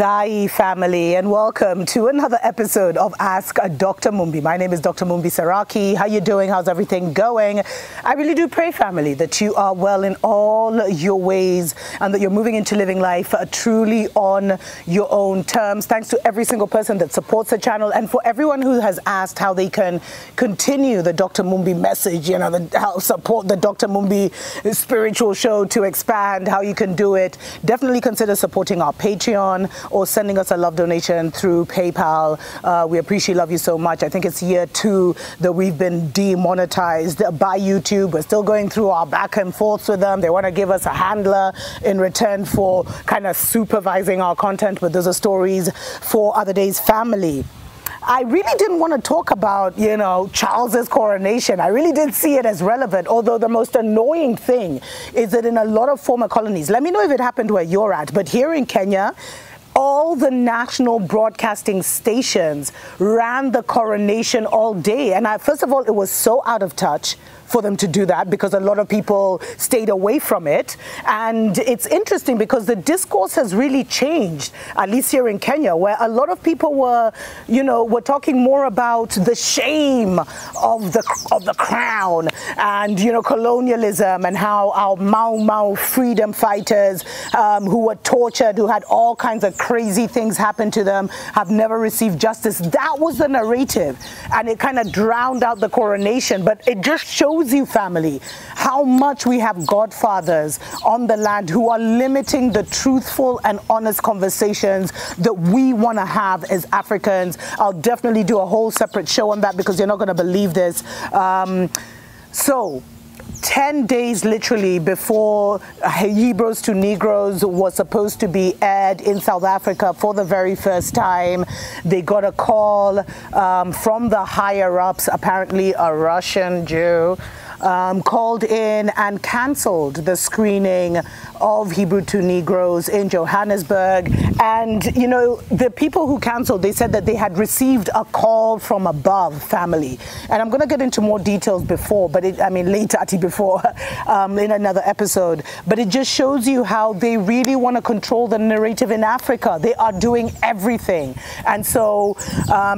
Dai family, and welcome to another episode of Ask Dr. Mumbi. My name is Dr. Mumbi Saraki. How you doing? How's everything going? I really do pray, family, that you are well in all your ways and that you're moving into living life truly on your own terms. Thanks to every single person that supports the channel and for everyone who has asked how they can continue the Dr. Mumbi message, you know, how support the Dr. Mumbi spiritual show to expand, how you can do it. Definitely consider supporting our Patreon or sending us a love donation through PayPal. We appreciate, love you so much. I think it's year 2 that we've been demonetized by YouTube. We're still going through our back and forths with them. They want to give us a handler in return for kind of supervising our content, but those are stories for other days, family. I really didn't want to talk about, you know, Charles's coronation. I really did see it as relevant, although the most annoying thing is that in a lot of former colonies, let me know if it happened where you're at, but here in Kenya, all the national broadcasting stations ran the coronation all day. And first of all, it was so out of touch for them to do that because a lot of people stayed away from it. And it's interesting because the discourse has really changed, at least here in Kenya, where a lot of people were, you know, were talking more about the shame of the crown and, you know, colonialism and how our Mau freedom fighters who were tortured, who had all kinds of crazy things happen to them, have never received justice. That was the narrative, and it kind of drowned out the coronation. But it just shows you, family, how much we have godfathers on the land who are limiting the truthful and honest conversations that we want to have as Africans. I'll definitely do a whole separate show on that because you're not going to believe this. So 10 days literally before Hebrews to Negroes was supposed to be aired in South Africa for the very first time, they got a call from the higher-ups, apparently a Russian Jew, called in and cancelled the screening of Hebrew to Negroes in Johannesburg. And, you know, the people who cancelled, they said that they had received a call from above, family. And I'm going to get into more details later before in another episode. But it just shows you how they really want to control the narrative in Africa. They are doing everything. And so,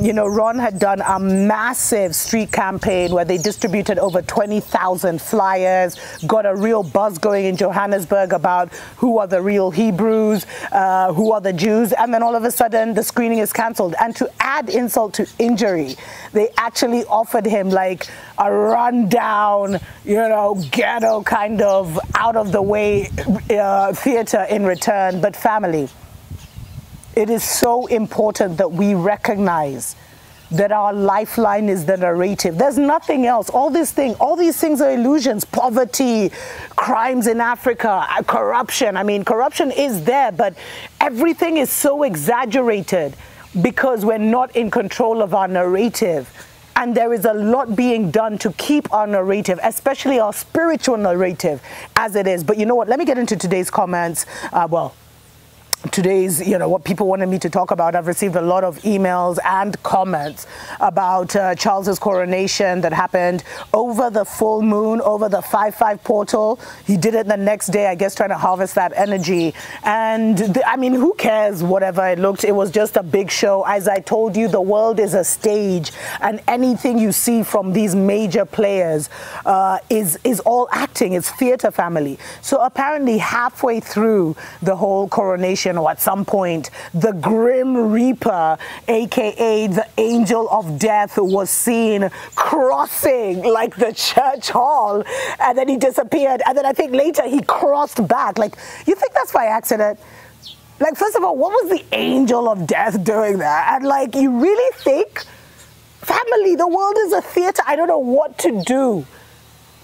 you know, Ron had done a massive street campaign where they distributed over 20,000 flyers, got a real buzz going in Johannesburg about who are the real Hebrews, who are the Jews, and then all of a sudden the screening is cancelled. And to add insult to injury, they actually offered him like a rundown, you know, ghetto kind of out of the way theater in return. But family, it is so important that we recognize that our lifeline is the narrative. There's nothing else. All these things are illusions. Poverty, crimes in Africa, corruption. I mean, corruption is there, but everything is so exaggerated because we're not in control of our narrative. And there is a lot being done to keep our narrative, especially our spiritual narrative, as it is. But you know what? Let me get into today's comments. Today's, you know, what people wanted me to talk about. I've received a lot of emails and comments about Charles's coronation that happened over the full moon, over the 5/5 portal. He did it the next day, I guess, trying to harvest that energy. And I mean, who cares whatever it looked? It was just a big show. As I told you, the world is a stage, and anything you see from these major players is all acting. It's theater, family. So apparently halfway through the whole coronation, or at some point, the Grim Reaper, aka the Angel of Death, was seen crossing like the church hall, and then he disappeared, and then I think later he crossed back. Like, you think that's by accident? Like, first of all, what was the Angel of Death doing there? And like, you really think, family, the world is a theater? I don't know what to do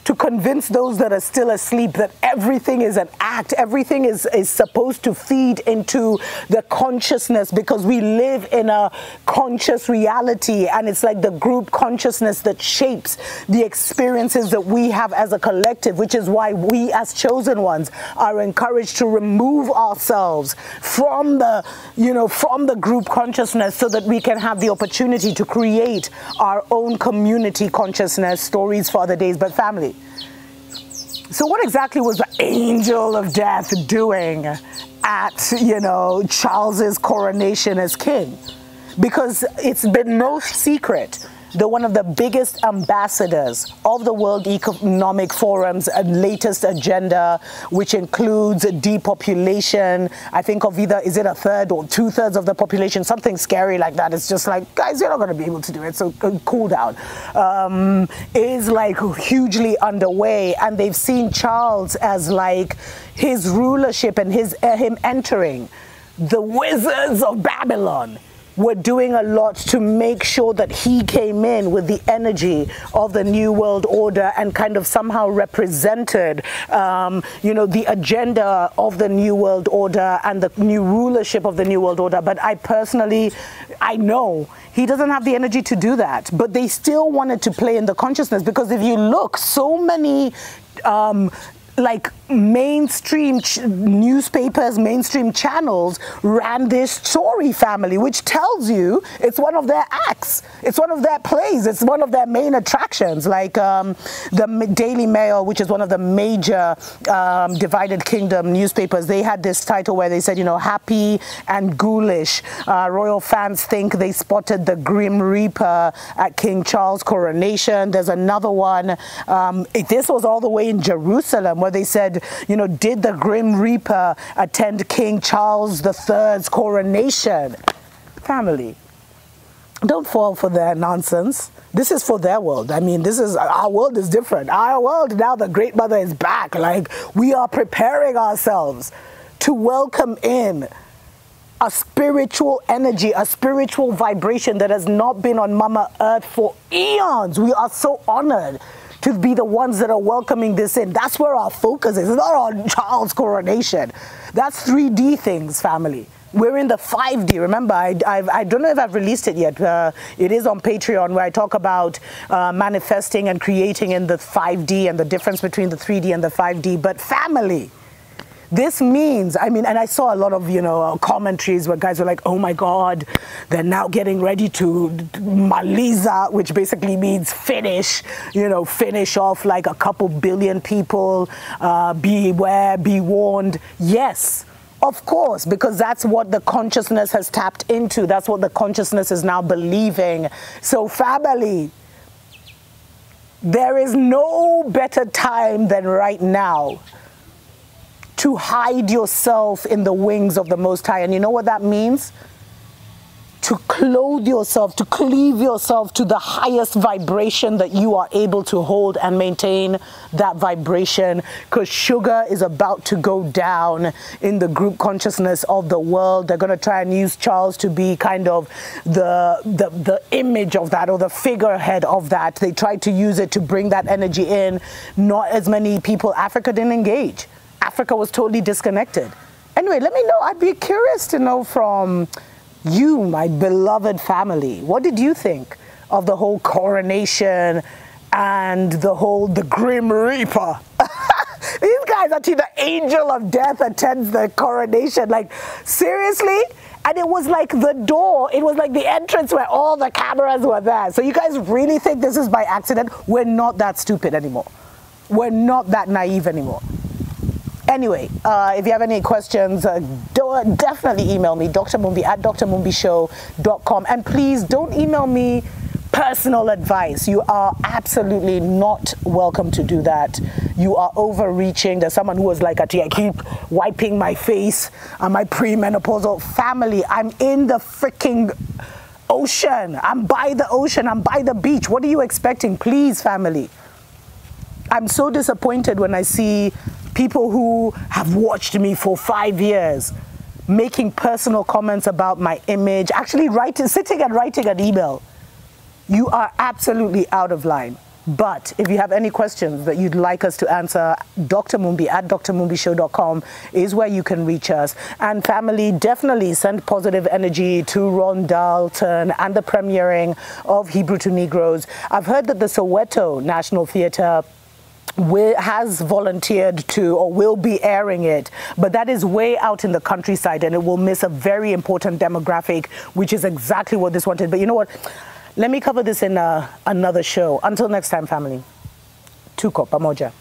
to convince those that are still asleep that everything is an act, everything is supposed to feed into the consciousness, because we live in a conscious reality, and it's like the group consciousness that shapes the experiences that we have as a collective, which is why we as chosen ones are encouraged to remove ourselves from the, you know, from the group consciousness so that we can have the opportunity to create our own community consciousness, stories for other days. But family, so what exactly was the Angel of Death doing at, you know, Charles's coronation as king, because it's been no secret that one of the biggest ambassadors of the World Economic Forum's latest agenda, which includes depopulation, I think of either, is it a third or 2/3 of the population, something scary like that. It's just like, guys, you're not going to be able to do it, so cool down, is like hugely underway. And they've seen Charles as like his rulership and him entering the wizards of Babylon. Were doing a lot to make sure that he came in with the energy of the New World Order and kind of somehow represented, you know, the agenda of the New World Order and the new rulership of the New World Order. But I personally, I know he doesn't have the energy to do that. But they still wanted to play in the consciousness, because if you look, so many like mainstream newspapers, mainstream channels ran this story, family, which tells you it's one of their acts, it's one of their plays, it's one of their main attractions. Like the Daily Mail, which is one of the major divided kingdom newspapers, they had this title where they said, you know, happy and ghoulish. Royal fans think they spotted the Grim Reaper at King Charles' coronation. There's another one. This was all the way in Jerusalem, where they said, you know, did the Grim Reaper attend King Charles III's coronation? Family, don't fall for their nonsense. This is for their world. I mean, this is, our world is different. Our world, now the Great Mother is back. Like, we are preparing ourselves to welcome in a spiritual energy, a spiritual vibration that has not been on Mama Earth for eons. We are so honored to be the ones that are welcoming this in. That's where our focus is. It's not on Charles' coronation. That's 3D things, family. We're in the 5D. Remember, I don't know if I've released it yet. It is on Patreon, where I talk about manifesting and creating in the 5D and the difference between the 3D and the 5D. But family, this means, I mean, and I saw a lot of, you know, commentaries where guys were like, oh my God, they're now getting ready to Maliza, which basically means finish, you know, finish off like a couple billion people, beware, be warned. Yes, of course, because that's what the consciousness has tapped into. That's what the consciousness is now believing. So family, there is no better time than right now to hide yourself in the wings of the Most High. And you know what that means? To clothe yourself, to cleave yourself to the highest vibration that you are able to hold and maintain that vibration, because sugar is about to go down in the group consciousness of the world. They're going to try and use Charles to be kind of the image of that, or the figurehead of that. They tried to use it to bring that energy in. Not as many people. Africa didn't engage. Africa was totally disconnected. Anyway, let me know. I'd be curious to know from you, my beloved family. What did you think of the whole coronation and the Grim Reaper? These guys, actually, the angel of death attends the coronation. Like, seriously? And it was like the door, it was like the entrance where all the cameras were there. So you guys really think this is by accident? We're not that stupid anymore. We're not that naive anymore. Anyway, if you have any questions, definitely email me, drmumbi at drmumbishow.com. And please don't email me personal advice. You are absolutely not welcome to do that. You are overreaching. There's someone who was like, I keep wiping my face on my premenopausal family. I'm in the freaking ocean. I'm by the ocean. I'm by the beach. What are you expecting? Please, family. I'm so disappointed when I see people who have watched me for 5 years making personal comments about my image, actually sitting and writing an email. You are absolutely out of line. But if you have any questions that you'd like us to answer, drmumbi at drmumbishow.com is where you can reach us. And family, definitely send positive energy to Ron Dalton and the premiering of Hebrew to Negroes. I've heard that the Soweto National Theatre has volunteered to, or will be airing it, but that is way out in the countryside, and it will miss a very important demographic, which is exactly what this wanted. But you know what? Let me cover this in another show. Until next time, family. Tuko pamoja.